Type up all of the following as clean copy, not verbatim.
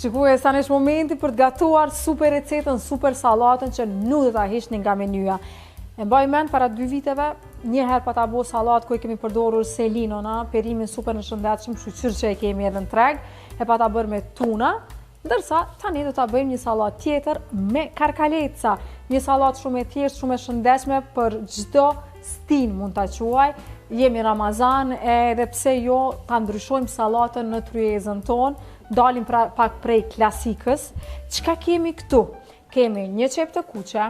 Shikoj, sa është momenti për të gatuar super recetën, super sallatën që nuk do ta hiqni nga menyja. E mbaj mend para 2 viteve, një herë pa ta bo sallatë ku i kemi përdorur selinon, perimin super në shëndetshëm, shqyr që e kemi edhe në treg, e pa ta bërë me tuna, ndërsa tani do ta bëjmë një sallatë tjetër me karkaleca, një sallatë shumë e thjeshtë, shumë e shëndetshme për çdo stin mund ta quaj. Jemi Ramazan, edhe pse jo ta ndryshojmë sallatën në tryezën tonë, dalim pak prej klasikës. Çka kemi këtu? Kemi një qep të kuqe,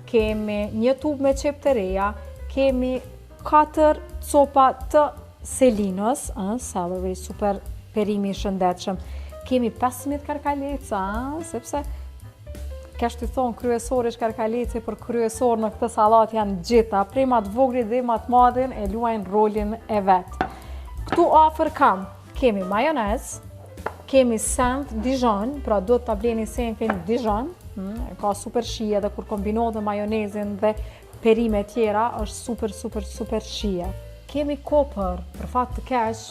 kemi një tub me qep të reja, kemi 4 copa të selinës, celery, super perimi i shëndetshëm. Kemi 15 karkaleca, sepse kesh të thonë kryesori është karkaleci, për kryesor në këtë sallatë janë gjitha, prej ma të voglit dhe ma të madhin e luajnë rolin e vetë. Këtu afër kam, kemi majonez, kemi senf Dijon, pra do të bleni senfin Dijon, ka super shije dhe kur kombinohet me majonezin dhe perime tjera, është super shije. Kemi kopër, për fat të keq,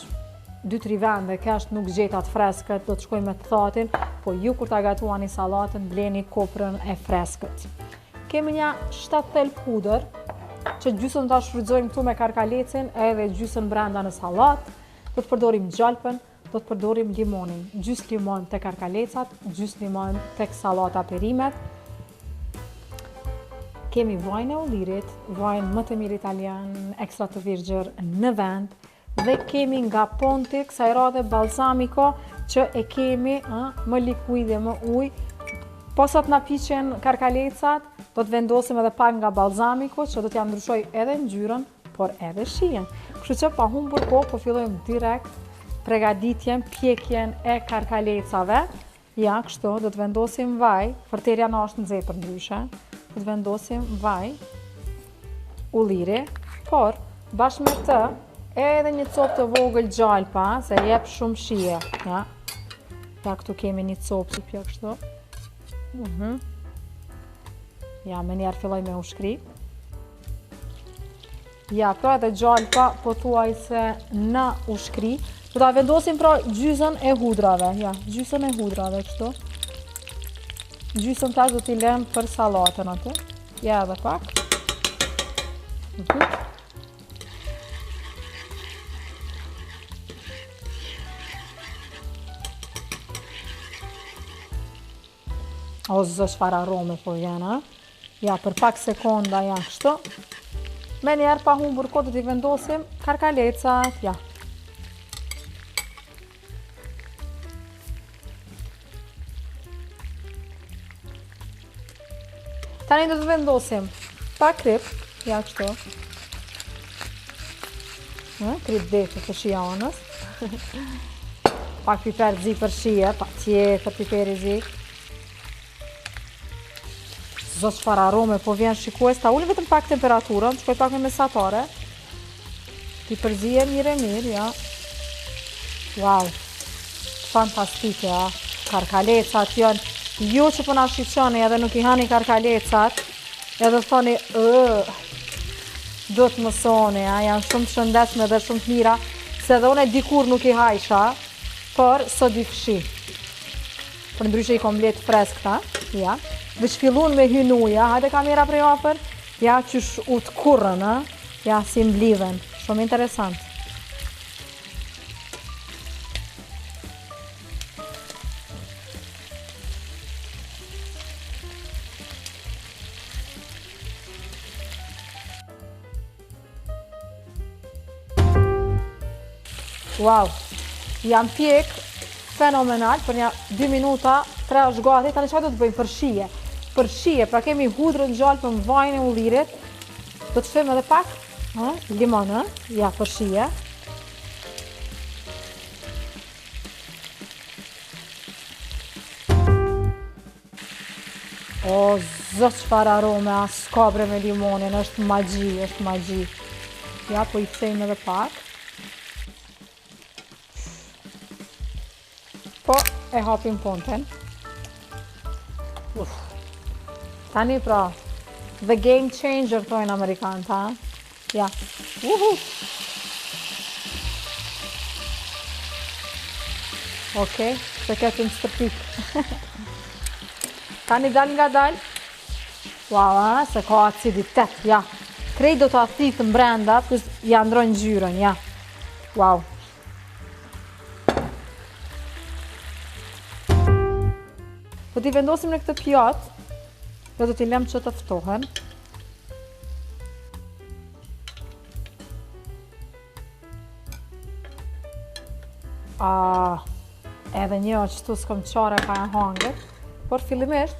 2-3 vende kesh nuk gjetat freskët, do të shkojmë me të thatin, po ju kur ta gatuani sallatën, bleni koprën e freskët. Kemi një 7 thel puder, që gjysën ta shfrytëzojmë këtu me karkalecin, edhe gjysën brenda në sallatë, do të përdorim gjalpën, do të përdorim limonin, gjys limon tek karkalecat, gjys limon tek sallata perimet. Kemi vajin e ullirit, vajin më të mirë italian, ekstra të virgjër në vend, dhe kemi nga Ponti, kësaj radhe balsamico, që e kemi më likuid dhe më ujë. Posa të na piqen karkalecat, do të vendosim edhe pak nga balsamico, që do t'ja ndryshoj edhe ngjyrën, por edhe shijen. Kështu që pa humbur kohë, po fillojmë direkt pregaditjen, pjekjen e karkalecave. Ja, kështu, do të vendosim vaj, përterja na është nxehtë për ndryshe. Do të vendosim vaj, ulliri, por bashkë me të edhe një copë të vogël gjalpa, se jep shumë shije. Ja, këtu kemi një copë që pjek kështu. Ja, me njerë filloj me ushkri. Ja, pra edhe gjalpa po thuaj se në ushkri. Do ta vendosim pra gjysën e hudrave. Ja, gjysën e hudrave kështu. Gjysën tash do t'i lëm për sallatën atë. Ja, edhe pak. O zë çfarë arome po vjen, Ja, për pak sekonda ja kështu. Me njerë pa humbur kohë do t'i vendosim karkalecat, ja. Tani do të vendosim pak krip, ja kështu. Krip deshë të shijanës. Pak piper zi për shije, pak tjetër piper i zi. Zot çfarë arome po vjen, shikues, ta ulë vetëm pak temperaturën, shkoj pak me mesatare. Ti përzijem mirë, ja. Wow, fantastike, karkalecat janë, jo që po na shqyqoni edhe nuk i hani karkalecat, edhe thoni, do të mësoni, janë shumë të shëndetshme dhe shumë të mira, se edhe une dikur nuk i hajsha, por sot i fshi. Për ndryshe i komplet freskta, ja. Dhe që fillun me hynuja, hajde kamera prej afër, ja qysh u të kurrën, ja si mblidhen, shumë interesant. Wow, jam pjek fenomenal, për një 2 minuta, 3 është gati, tani çfarë do të bëjmë për shije? Për shije, pra kemi hudrën gjalpën, vajin e ullirit, do të shtojmë edhe pak limon, ja, për shije. O, zë çfarë arome, skabre me limonin, është magji. Ja, po i kthejmë edhe pak. Po, e hapim ponten. Tani pra, the game changer thojnë Amerikanët, Ja. Okej, se këtë në stërpik. Tani dal nga dal. Wow, se ka aciditet, ja. Krejt do të thithë në brenda, kështë ja ndrojnë gjyren, ja. Wow. Po t'i vendosim në këtë pjatë, dhe do t'i lem që të ftohen. Edhe një qëtu s'kom qare pa e hangët, por fillimisht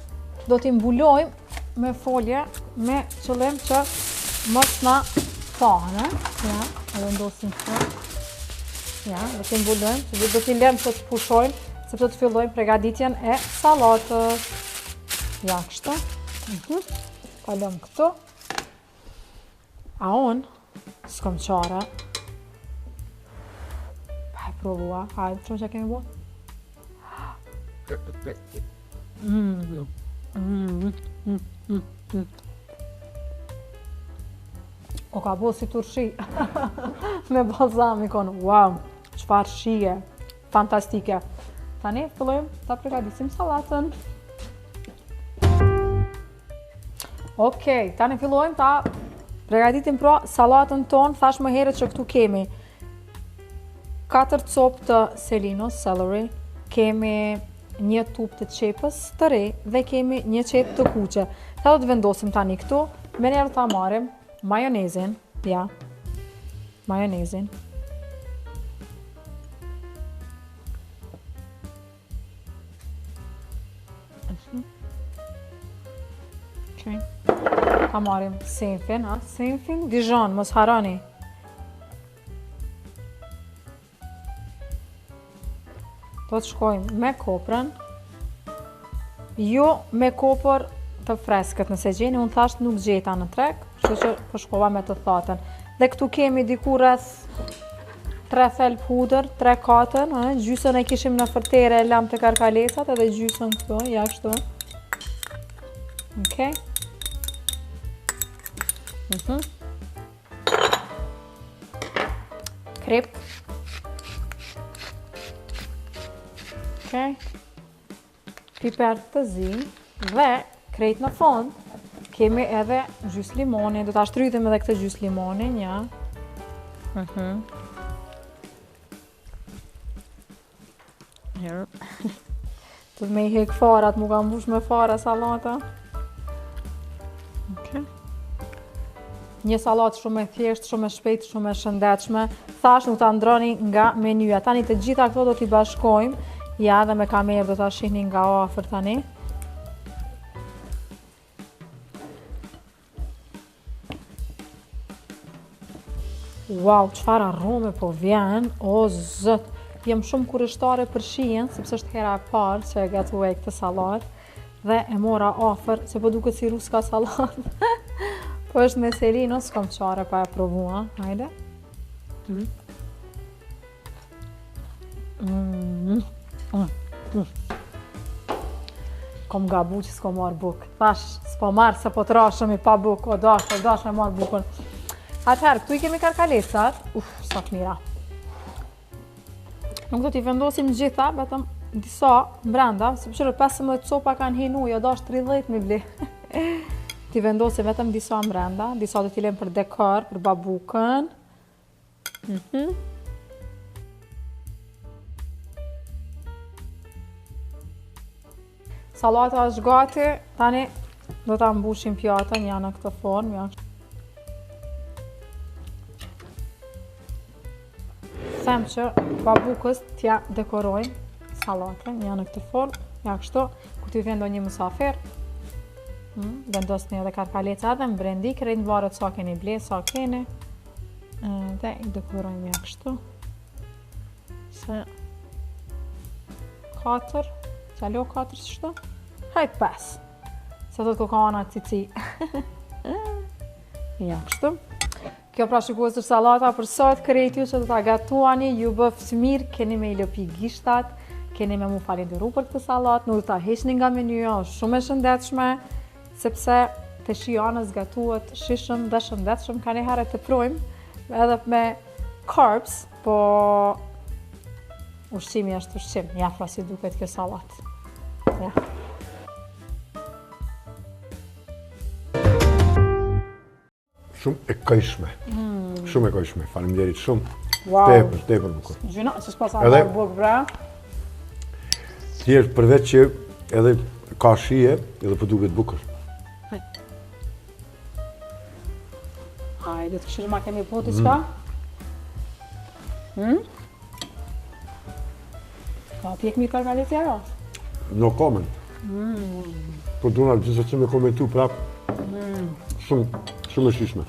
do t'i mbulojmë me folje me qëllim që mos na thahën, ja, e vendosim këtë. Ja, do t'i mbulojmë, që do t'i lem që të pushojmë, sepse të fillojmë pregaditjen e salatës. Ja, kështu. Kalëm këtu. A unë s'kom qare. Pa e provua, hajde, shumë që kemi bo? O ka bo si turshi. Me balzamikon. Wow, qëfar shije. Fantastike. Tani fillojmë ta përgatisim salatën. Okej, tani fillojmë ta përgatitim pra salatën tonë. Thash më herët që këtu kemi 4 copë të selinos, celery, kemi një tub të qepës të re dhe kemi një qepë të kuqe. Ta do të vendosim tani këtu, me njerë ta marim majonezin, ja, majonezin. Okay. Ta marim senfin, senfin Dijon, mos harani. Do të shkojmë me koprën, jo me kopër të freskët nëse gjeni, unë thasht nuk gjeta në treg, kështu që përshkova me të thatën. Dhe këtu kemi diku rreth 3 thelp hudër, 3-4, gjysën e kishim në fërtere e lam të karkalesat edhe gjysën këtu, ja kështu. Okej. Krip. Piper të zi dhe krejt në fond kemi edhe gjys limoni, do ta shtrydhim edhe këtë gjys limoni, ja. Të me i hek farat, mu ka mbush me fara salata. Një salatë shumë e thjeshtë, shumë e shpejtë, shumë e shëndetshme. Thash nuk ta ndroni nga menyja. Tani të gjitha këto do t'i bashkojmë. Ja, dhe me kamerë do t'a shihni nga afër tani. Wow, çfarë arome po vjen, o zot. Jem shumë kurioztare për shijen, sepse është hera e parë që e gatuaj këtë sallatë dhe e mora afër, se po duket si ruska sallatë. Po është me selino, s'kom qare pa e provua, hajde. Kom gabu që s'ko marrë bukë. Thash, s'po marrë se po t'rashëm i pa bukë, o dash me marrë bukën. Atëherë, këtu i kemi karkalesat. Sa të mira. Nuk do t'i vendosim gjitha, vetëm disa brenda, se përshërë 15 copa kanë hinu, jo dash 30 mi ble. T'i vendosim vetëm disa brenda, disa do t'i lem për dekor, për babukën. Salata është gati, tani do t'a mbushim pjatën, ja në këtë formë. Them që babukës t'ja dekorojnë salatën, ja në këtë formë, ja kështu, kur t'i vjen ndonjë mysafir, vendosni edhe karkaleca dhe mbrendi, krejt varet sa keni ble, sa keni, dhe i dekorojmë ja kështu, se 4, qalo 4 qështu, hajt 5, se do të kokana cici, ja kështu. Kjo pra shikues është salata për sot, krejt ju që do t'a gatuani, ju bëftë mirë, keni me i lëpi gishtat, keni me mu falenderu për këtë salat, nuk do t'a heqni nga menyja, është shumë e shëndetshme, sepse të shijanës gatuat shishëm dhe shëndetshëm, ka një herë të projmë edhe me carbs, po Ushqimi është ushqim. Ja, fra si duket kjo sallatë. Ja. Shumë e këjshme. Shumë e këjshme. Faleminderit shumë. Wow. Tepër bukur. Gjyna, që s'pa sa marrë bukë bre. Thjesht përveç që edhe ka shije, edhe po duket bukur. Hajde, të këshirë ma kemi po t'i qka? Ka pjek mi karmelit tjera? No comment. Po duna gjithë që me komentu prap. Shumë e shishme.